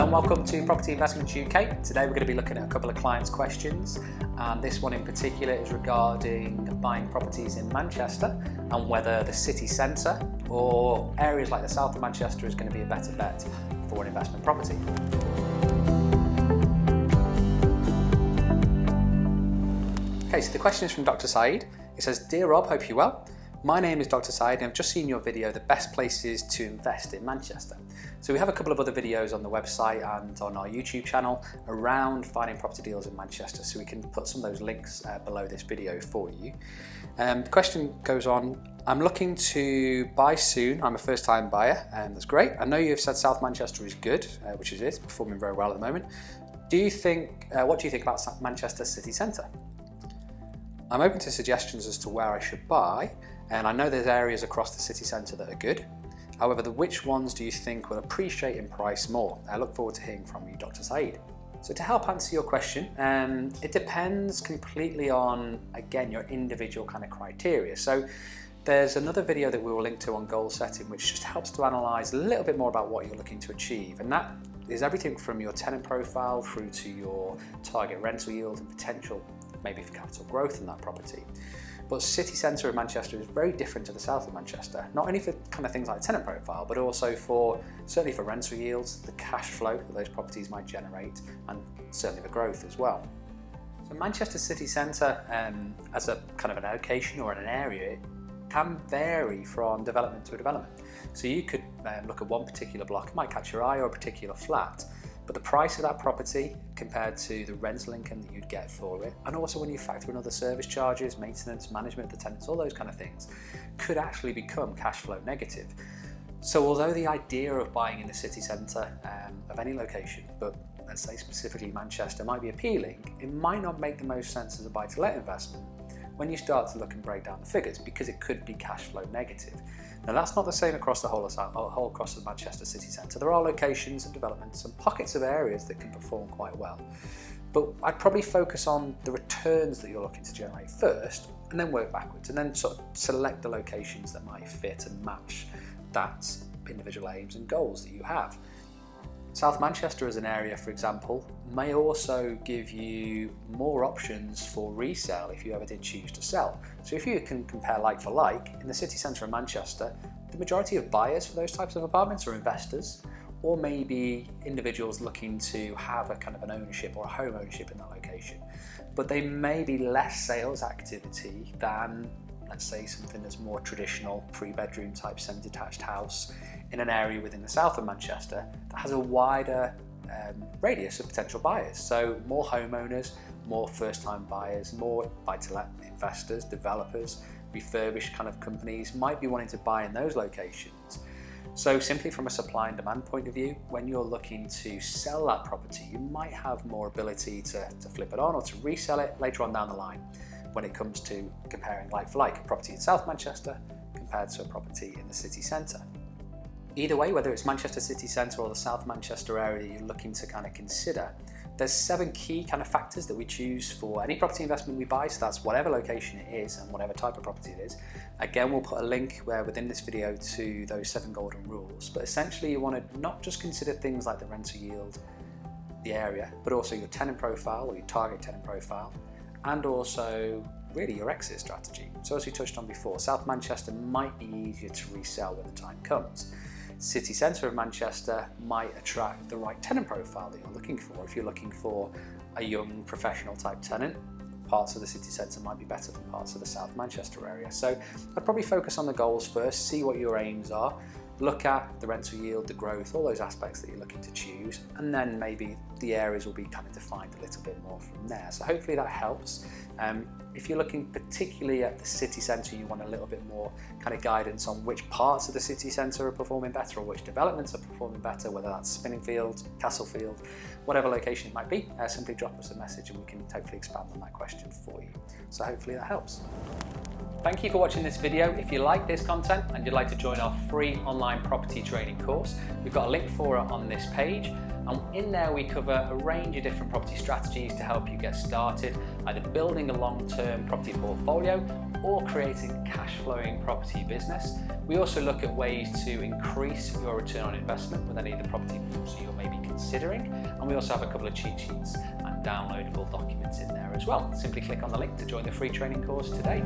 Hello and welcome to Property Investments UK. Today we're going to be looking at a couple of clients' questions, and this one in particular is regarding buying properties in Manchester and whether the city centre or areas like the south of Manchester is going to be a better bet for an investment property. Okay, so the question is from Dr. Syed. It says, "Dear Rob, hope you're well. My name is Dr. Syed and I've just seen your video, the best places to invest in Manchester." So we have a couple of other videos on the website and on our YouTube channel around finding property deals in Manchester, so we can put some of those links below this video for you. The question goes on, "I'm looking to buy soon. I'm a first time buyer," and that's great. "I know you've said South Manchester is good, which it is, performing very well at the moment. What do you think about Manchester city centre? I'm open to suggestions as to where I should buy, and I know there's areas across the city centre that are good. However, which ones do you think will appreciate in price more? I look forward to hearing from you, Dr. Syed." So to help answer your question, it depends completely on, again, your individual kind of criteria. So there's another video that we will link to on goal setting, which just helps to analyse a little bit more about what you're looking to achieve. And that is everything from your tenant profile through to your target rental yield and potential maybe for capital growth in that property. But city centre of Manchester is very different to the south of Manchester, not only for kind of things like tenant profile, but also certainly for rental yields, the cash flow that those properties might generate, and certainly the growth as well. So Manchester city centre as a kind of an location or in an area, it can vary from development to development. So you could look at one particular block, it might catch your eye, or a particular flat, but the price of that property compared to the rental income that you'd get for it, and also when you factor in other service charges, maintenance, management of the tenants, all those kind of things, could actually become cash flow negative. So although the idea of buying in the city centre of any location, but let's say specifically Manchester, might be appealing, it might not make the most sense as a buy-to-let investment when you start to look and break down the figures, because it could be cash flow negative. Now that's not the same across the whole across the Manchester city centre. There are locations and developments and pockets of areas that can perform quite well. But I'd probably focus on the returns that you're looking to generate first, and then work backwards, and then sort of select the locations that might fit and match that individual aims and goals that you have. South Manchester as an area, for example, may also give you more options for resale if you ever did choose to sell. So if you can compare like for like, in the city centre of Manchester, the majority of buyers for those types of apartments are investors, or maybe individuals looking to have a kind of an ownership or a home ownership in that location. But they may be less sales activity than, let's say, something that's more traditional, 3-bedroom type semi-detached house in an area within the south of Manchester that has a wider radius of potential buyers. So more homeowners, more first-time buyers, more buy-to-let investors, developers, refurbished kind of companies might be wanting to buy in those locations. So simply from a supply and demand point of view, when you're looking to sell that property, you might have more ability to flip it on or to resell it later on down the line, when it comes to comparing like for like a property in South Manchester compared to a property in the city centre. Either way, whether it's Manchester city centre or the South Manchester area you're looking to kind of consider, there's 7 key kind of factors that we choose for any property investment we buy. So that's whatever location it is and whatever type of property it is. Again, we'll put a link within this video to those 7 golden rules. But essentially you want to not just consider things like the rental yield, the area, but also your tenant profile or your target tenant profile, and also really your exit strategy. So as we touched on before, South Manchester might be easier to resell when the time comes. City centre of Manchester might attract the right tenant profile that you're looking for. If you're looking for a young professional type tenant, parts of the city centre might be better than parts of the South Manchester area. So I'd probably focus on the goals first, see what your aims are, look at the rental yield, the growth, all those aspects that you're looking to choose, and then maybe the areas will be kind of defined a little bit more from there. So hopefully that helps. If you're looking particularly at the city centre, you want a little bit more kind of guidance on which parts of the city centre are performing better or which developments are performing better, whether that's Spinningfield, Castlefield, whatever location it might be, simply drop us a message and we can hopefully expand on that question for you. So hopefully that helps. Thank you for watching this video. If you like this content and you'd like to join our free online property trading course, we've got a link for it on this page. And in there we cover a range of different property strategies to help you get started, either building a long-term property portfolio or creating a cash-flowing property business. We also look at ways to increase your return on investment with any of the property moves you may be considering. And we also have a couple of cheat sheets and downloadable documents in there as well. Simply click on the link to join the free training course today.